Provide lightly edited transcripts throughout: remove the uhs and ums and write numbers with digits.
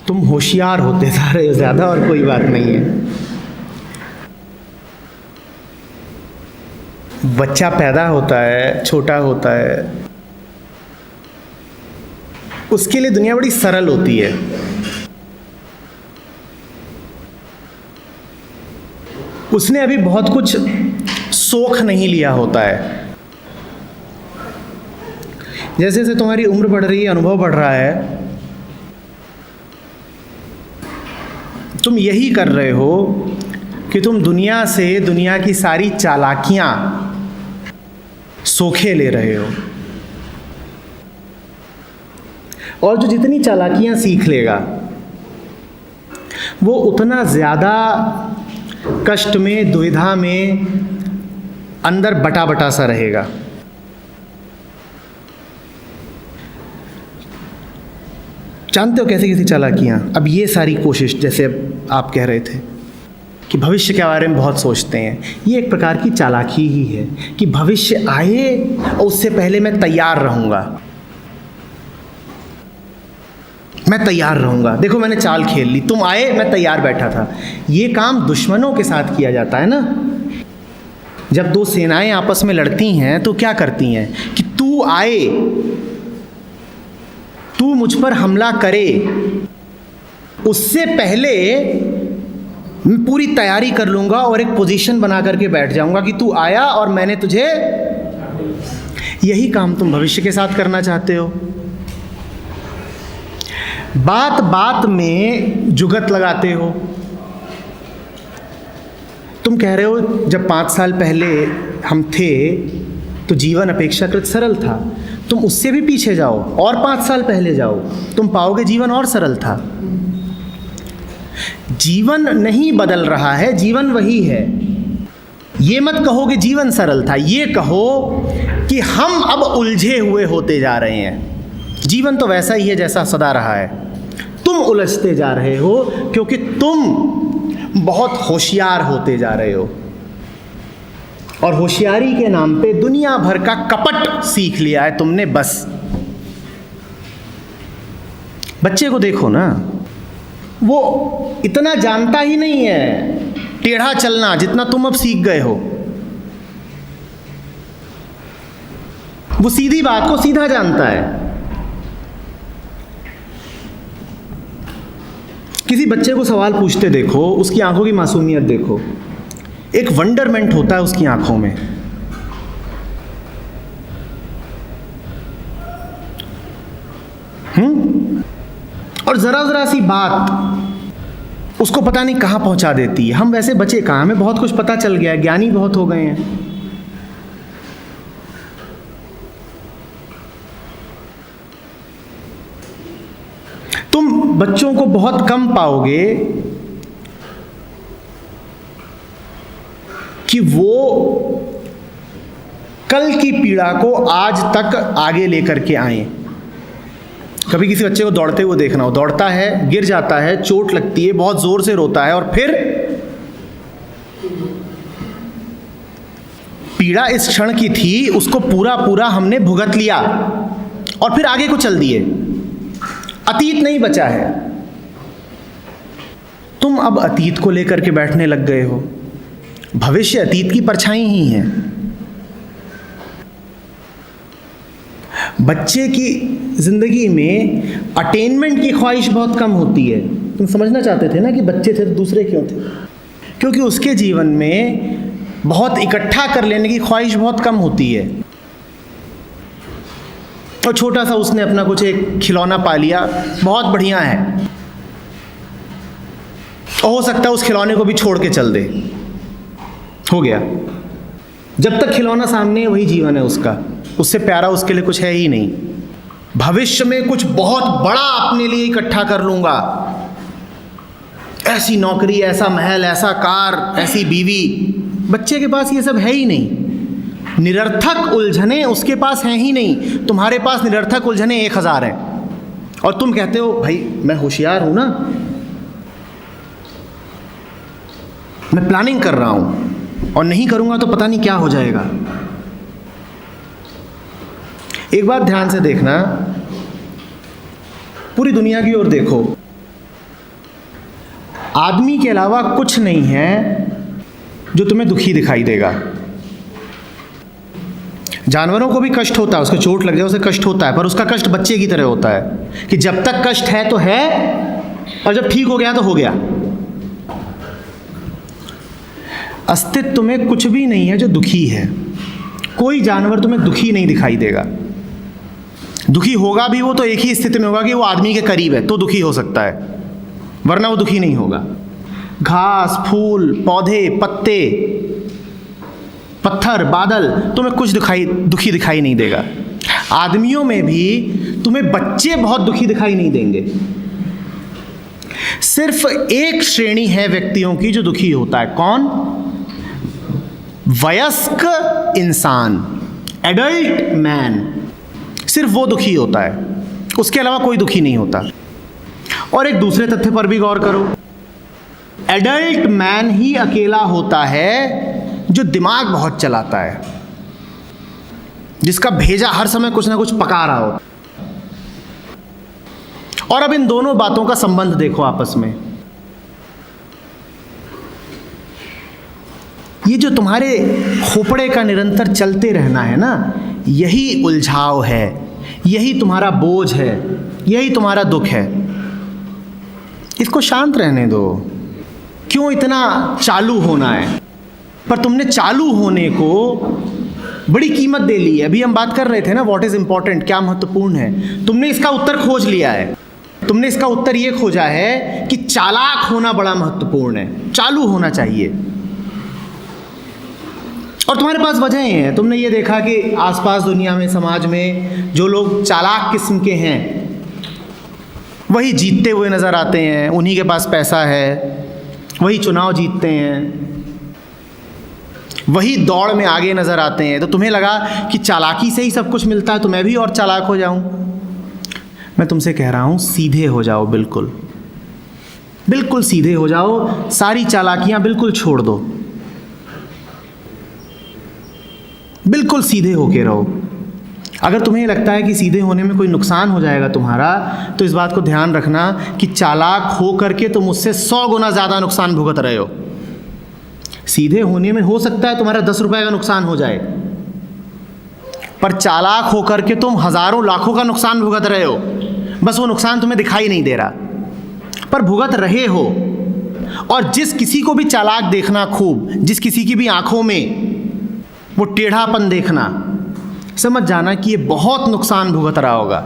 तुम होशियार होते जा रहे हो ज़्यादा, और कोई बात नहीं है। बच्चा पैदा होता है, छोटा होता है, उसके लिए दुनिया बड़ी सरल होती है। उसने अभी बहुत कुछ सोख नहीं लिया होता है। जैसे जैसे तुम्हारी उम्र बढ़ रही है, अनुभव बढ़ रहा है, तुम यही कर रहे हो कि तुम दुनिया से दुनिया की सारी चालाकियां सोखे ले रहे हो। और जो जितनी चालाकियां सीख लेगा वो उतना ज़्यादा कष्ट में, दुविधा में, अंदर बटा बटा सा रहेगा। जानते हो कैसे कैसी चालाकियाँ? अब ये सारी कोशिश, जैसे आप कह रहे थे कि भविष्य के बारे में बहुत सोचते हैं, ये एक प्रकार की चालाकी ही है कि भविष्य आए और उससे पहले मैं तैयार रहूँगा, मैं तैयार रहूँगा। देखो मैंने चाल खेल ली, तुम आए, मैं तैयार बैठा था। ये काम दुश्मनों के साथ किया जाता है ना। जब दो सेनाएं आपस में लड़ती हैं तो क्या करती हैं कि तू आए, तू मुझ पर हमला करे, उससे पहले मैं पूरी तैयारी कर लूँगा और एक पोजीशन बना करके बैठ जाऊँगा कि तू आया और मैंने तुझे। यही काम तुम भविष्य के साथ करना चाहते हो। बात बात में जुगत लगाते हो। तुम कह रहे हो जब 5 साल पहले हम थे तो जीवन अपेक्षाकृत सरल था। तुम उससे भी पीछे जाओ और 5 साल पहले जाओ, तुम पाओगे जीवन और सरल था। जीवन नहीं बदल रहा है, जीवन वही है। ये मत कहो कि जीवन सरल था, ये कहो कि हम अब उलझे हुए होते जा रहे हैं। जीवन तो वैसा ही है जैसा सदा रहा है, तुम उलझते जा रहे हो क्योंकि तुम बहुत होशियार होते जा रहे हो और होशियारी के नाम पे दुनिया भर का कपट सीख लिया है तुमने। बस बच्चे को देखो ना, वो इतना जानता ही नहीं है टेढ़ा चलना जितना तुम अब सीख गए हो। वो सीधी बात को सीधा जानता है। किसी बच्चे को सवाल पूछते देखो, उसकी आंखों की मासूमियत देखो, एक वंडरमेंट होता है उसकी आंखों में। और जरा जरा सी बात उसको पता नहीं कहां पहुंचा देती है। हम वैसे बचे कहां, हमें बहुत कुछ पता चल गया है, ज्ञानी बहुत हो गए हैं। तुम बच्चों को बहुत कम पाओगे कि वो कल की पीड़ा को आज तक आगे लेकर के आए। कभी किसी बच्चे को दौड़ते हुए देखना हो, दौड़ता है, गिर जाता है, चोट लगती है, बहुत जोर से रोता है और फिर पीड़ा इस क्षण की थी, उसको पूरा पूरा हमने भुगत लिया और फिर आगे को चल दिए। अतीत नहीं बचा है। तुम अब अतीत को लेकर के बैठने लग गए हो। भविष्य अतीत की परछाई ही है। बच्चे की जिंदगी में अटेनमेंट की ख्वाहिश बहुत कम होती है। तुम समझना चाहते थे ना कि बच्चे थे तो दूसरे क्यों थे? क्योंकि उसके जीवन में बहुत इकट्ठा कर लेने की ख्वाहिश बहुत कम होती है। और छोटा सा उसने अपना कुछ एक खिलौना पा लिया, बहुत बढ़िया है, और हो सकता है उस खिलौने को भी छोड़ के चल दे, हो गया। जब तक खिलौना सामने है वही जीवन है उसका, उससे प्यारा उसके लिए कुछ है ही नहीं। भविष्य में कुछ बहुत बड़ा अपने लिए इकट्ठा कर लूंगा, ऐसी नौकरी, ऐसा महल, ऐसा कार, ऐसी बीवी। बच्चे के पास ये सब है ही नहीं। निरर्थक उलझने उसके पास हैं ही नहीं। तुम्हारे पास निरर्थक उलझने 1000 हैं और तुम कहते हो भाई मैं होशियार हूं ना, मैं प्लानिंग कर रहा हूं और नहीं करूंगा तो पता नहीं क्या हो जाएगा। एक बात ध्यान से देखना, पूरी दुनिया की ओर देखो, आदमी के अलावा कुछ नहीं है जो तुम्हें दुखी दिखाई देगा। जानवरों को भी कष्ट होता है, उसको चोट लग जाए उसे कष्ट होता है, पर उसका कष्ट बच्चे की तरह होता है कि जब तक कष्ट है तो है, और जब ठीक हो गया तो हो गया। अस्तित्व में कुछ भी नहीं है जो दुखी है। कोई जानवर तुम्हें दुखी नहीं दिखाई देगा। दुखी होगा भी वो तो एक ही स्थिति में होगा कि वो आदमी के करीब है तो दुखी हो सकता है, वरना वो दुखी नहीं होगा। घास, फूल, पौधे, पत्ते, पत्थर, बादल तुम्हें कुछ दुखी दिखाई नहीं देगा। आदमियों में भी तुम्हें बच्चे बहुत दुखी दिखाई नहीं देंगे। सिर्फ एक श्रेणी है व्यक्तियों की जो दुखी होता है। कौन? वयस्क इंसान, एडल्ट मैन, सिर्फ वो दुखी होता है, उसके अलावा कोई दुखी नहीं होता। और एक दूसरे तथ्य पर भी गौर करो, एडल्ट मैन ही अकेला होता है जो दिमाग बहुत चलाता है, जिसका भेजा हर समय कुछ ना कुछ पका रहा हो। और अब इन दोनों बातों का संबंध देखो आपस में। ये जो तुम्हारे खोपड़े का निरंतर चलते रहना है ना, यही उलझाव है, यही तुम्हारा बोझ है, यही तुम्हारा दुख है। इसको शांत रहने दो। क्यों इतना चालू होना है? पर तुमने चालू होने को बड़ी कीमत दे ली है। अभी हम बात कर रहे थे ना, व्हाट इज इंपॉर्टेंट, क्या महत्वपूर्ण है। तुमने इसका उत्तर खोज लिया है। तुमने इसका उत्तर ये खोजा है कि चालाक होना बड़ा महत्वपूर्ण है, चालू होना चाहिए। और तुम्हारे पास वजहें हैं। तुमने ये देखा कि आसपास दुनिया में, समाज में जो लोग चालाक किस्म के हैं वही जीतते हुए नज़र आते हैं, उन्हीं के पास पैसा है, वही चुनाव जीतते हैं, वही दौड़ में आगे नज़र आते हैं। तो तुम्हें लगा कि चालाकी से ही सब कुछ मिलता है तो मैं भी और चालाक हो जाऊं। मैं तुमसे कह रहा हूं, सीधे हो जाओ, बिल्कुल बिल्कुल सीधे हो जाओ। सारी चालाकियां बिल्कुल छोड़ दो, बिल्कुल सीधे होके रहो। अगर तुम्हें लगता है कि सीधे होने में कोई नुकसान हो जाएगा तुम्हारा, तो इस बात को ध्यान रखना कि चालाक हो करके तुम उससे 100 गुना ज़्यादा नुकसान भुगत रहे हो। सीधे होने में हो सकता है तुम्हारा 10 रुपए का नुकसान हो जाए, पर चालाक हो करके तुम हज़ारों लाखों का नुकसान भुगत रहे हो। बस वो नुकसान तुम्हें दिखाई नहीं दे रहा, पर भुगत रहे हो। और जिस किसी को भी चालाक देखना खूब, जिस किसी की भी आंखों में वो टेढ़ापन देखना, समझ जाना कि ये बहुत नुकसान भुगत रहा होगा,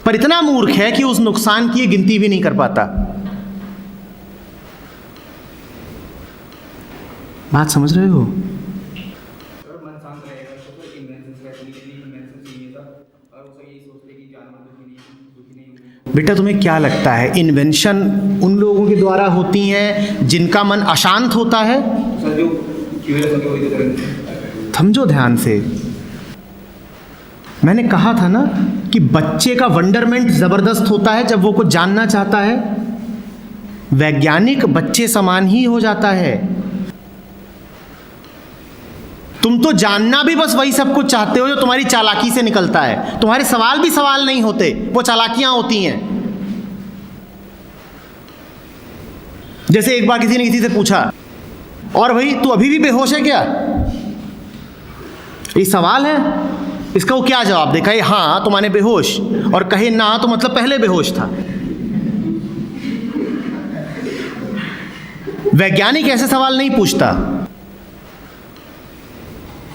पर इतना मूर्ख है कि उस नुकसान की ये गिनती भी नहीं कर पाता। बात समझ रहे हो? बेटा तुम्हें क्या लगता है इन्वेंशन उन लोगों के द्वारा होती हैं जिनका मन अशांत होता है? समझो ध्यान से। मैंने कहा था ना कि बच्चे का वंडरमेंट जबरदस्त होता है जब वो कुछ जानना चाहता है। वैज्ञानिक बच्चे समान ही हो जाता है। तुम तो जानना भी बस वही सब कुछ चाहते हो जो तुम्हारी चालाकी से निकलता है। तुम्हारे सवाल भी सवाल नहीं होते, वो चालाकियां होती हैं। जैसे एक बार किसी ने किसी से पूछा, और भाई तू अभी भी बेहोश है क्या? ये सवाल है। इसका वो क्या जवाब दे? कहे हाँ तो माने बेहोश, और कहे ना तो मतलब पहले बेहोश था। वैज्ञानिक ऐसे सवाल नहीं पूछता।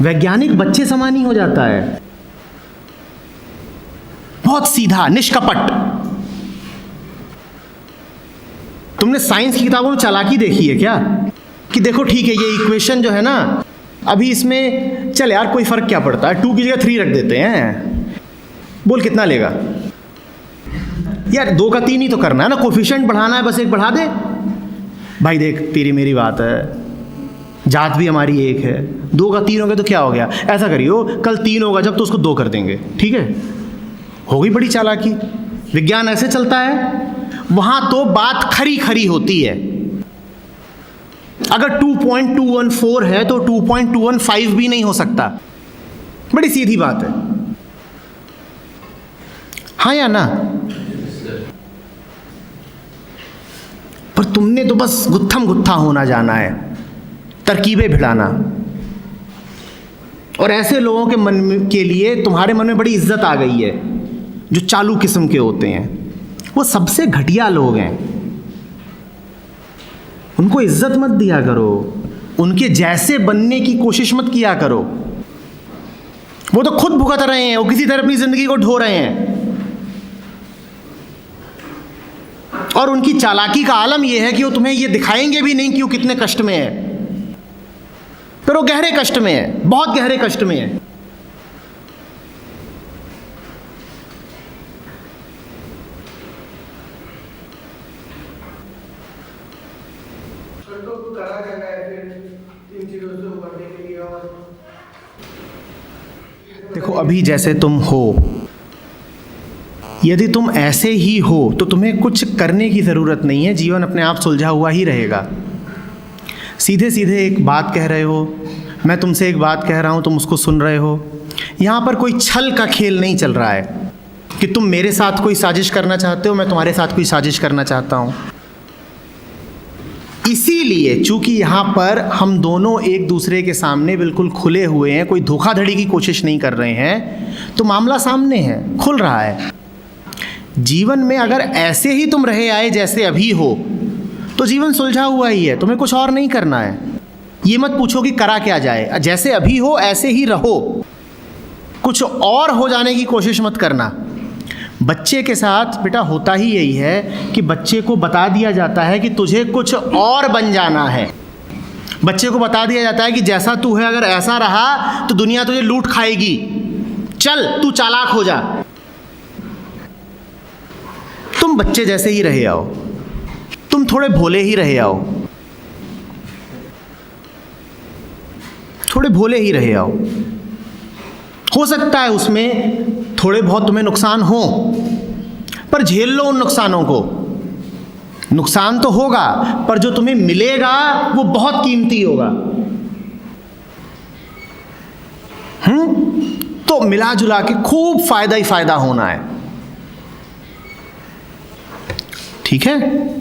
वैज्ञानिक बच्चे समान ही हो जाता है, बहुत सीधा, निष्कपट। तुमने साइंस की किताबों में चालाकी देखी है क्या? कि देखो ठीक है, ये इक्वेशन जो है ना, अभी इसमें चल यार कोई फर्क क्या पड़ता है, 2 की जगह 3 रख देते हैं, बोल कितना लेगा यार? 2 का 3 ही तो करना है ना, कोफिशिएंट बढ़ाना है, बस 1 बढ़ा दे। भाई देख तेरी मेरी बात है, जात भी हमारी एक है, 2 का 3 हो गया तो क्या हो गया? ऐसा करियो कल 3 होगा जब तो उसको 2 कर देंगे, ठीक है? हो गई बड़ी चालाकी। विज्ञान ऐसे चलता है। वहां तो बात खरी खरी होती है। अगर 2.214 है तो 2.215 भी नहीं हो सकता। बड़ी सीधी बात है, हाँ या ना? पर तुमने तो बस गुत्थम गुत्था होना जाना है, तरकीबें भिड़ाना। और ऐसे लोगों के मन के लिए तुम्हारे मन में बड़ी इज्जत आ गई है, जो चालू किस्म के होते हैं। वो सबसे घटिया लोग हैं, उनको इज्जत मत दिया करो, उनके जैसे बनने की कोशिश मत किया करो। वो तो खुद भुगत रहे हैं, वो किसी तरह अपनी जिंदगी को ढो रहे हैं। और उनकी चालाकी का आलम यह है कि वो तुम्हें ये दिखाएंगे भी नहीं कि वो कितने कष्ट में है, पर वो गहरे कष्ट में है, बहुत गहरे कष्ट में है। देखो, अभी जैसे तुम हो, यदि तुम ऐसे ही हो तो तुम्हें कुछ करने की ज़रूरत नहीं है, जीवन अपने आप सुलझा हुआ ही रहेगा। सीधे सीधे एक बात कह रहे हो, मैं तुमसे एक बात कह रहा हूँ, तुम उसको सुन रहे हो। यहाँ पर कोई छल का खेल नहीं चल रहा है कि तुम मेरे साथ कोई साजिश करना चाहते हो, मैं तुम्हारे साथ कोई साजिश करना चाहता हूँ। इसीलिए चूंकि यहाँ पर हम दोनों एक दूसरे के सामने बिल्कुल खुले हुए हैं, कोई धोखाधड़ी की कोशिश नहीं कर रहे हैं, तो मामला सामने है, खुल रहा है। जीवन में अगर ऐसे ही तुम रहे आए जैसे अभी हो, तो जीवन सुलझा हुआ ही है, तुम्हें कुछ और नहीं करना है। ये मत पूछो कि करा क्या जाए, जैसे अभी हो ऐसे ही रहो, कुछ और हो जाने की कोशिश मत करना। बच्चे के साथ बेटा होता ही यही है कि बच्चे को बता दिया जाता है कि तुझे कुछ और बन जाना है। बच्चे को बता दिया जाता है कि जैसा तू है अगर ऐसा रहा तो दुनिया तुझे लूट खाएगी, चल तू चालाक हो जा। तुम बच्चे जैसे ही रहे आओ, तुम थोड़े भोले ही रहे आओ, थोड़े भोले ही रहे आओ। हो सकता है उसमें थोड़े बहुत तुम्हें नुकसान हो, पर झेल लो उन नुकसानों को। नुकसान तो होगा, पर जो तुम्हें मिलेगा वो बहुत कीमती होगा। तो मिला जुला के खूब फायदा ही फायदा होना है, ठीक है।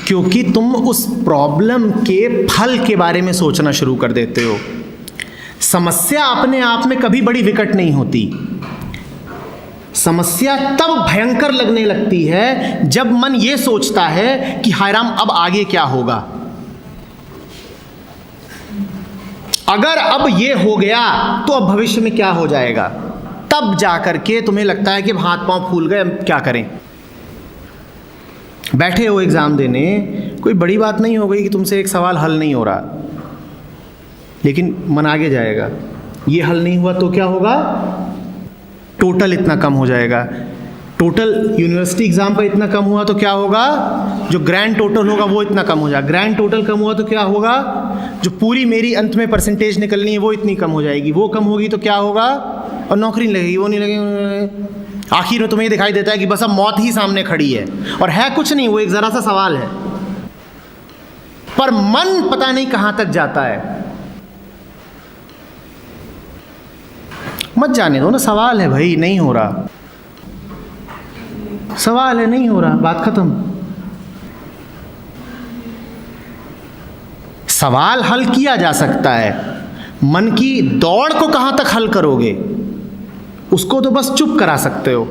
क्योंकि तुम उस प्रॉब्लम के फल के बारे में सोचना शुरू कर देते हो। समस्या अपने आप में कभी बड़ी विकट नहीं होती। समस्या तब भयंकर लगने लगती है जब मन ये सोचता है कि हाय राम अब आगे क्या होगा। अगर अब ये हो गया तो अब भविष्य में क्या हो जाएगा, तब जाकर के तुम्हें लगता है कि हाथ पांव फूल गए, अब क्या करें। बैठे हो एग्ज़ाम देने, कोई बड़ी बात नहीं हो गई कि तुमसे एक सवाल हल नहीं हो रहा, लेकिन मन आगे जाएगा। ये हल नहीं हुआ तो क्या होगा, टोटल इतना कम हो जाएगा। टोटल यूनिवर्सिटी एग्ज़ाम का इतना कम हुआ तो क्या होगा, जो ग्रैंड टोटल होगा वो इतना कम हो जाएगा। ग्रैंड टोटल कम हुआ तो क्या होगा, जो पूरी मेरी अंत में परसेंटेज निकलनी है वो इतनी कम हो जाएगी। वो कम होगी तो क्या होगा, और नौकरी नहीं लगेगी, वो नहीं लगेगी। आखिर में तुम्हें दिखाई देता है कि बस अब मौत ही सामने खड़ी है, और है कुछ नहीं, वो एक ज़रा सा सवाल है। पर मन पता नहीं कहाँ तक जाता है। मत जाने दो ना, सवाल है भाई, नहीं हो रहा, सवाल है नहीं हो रहा, बात खत्म। सवाल हल किया जा सकता है, मन की दौड़ को कहाँ तक हल करोगे, उसको तो बस चुप करा सकते हो।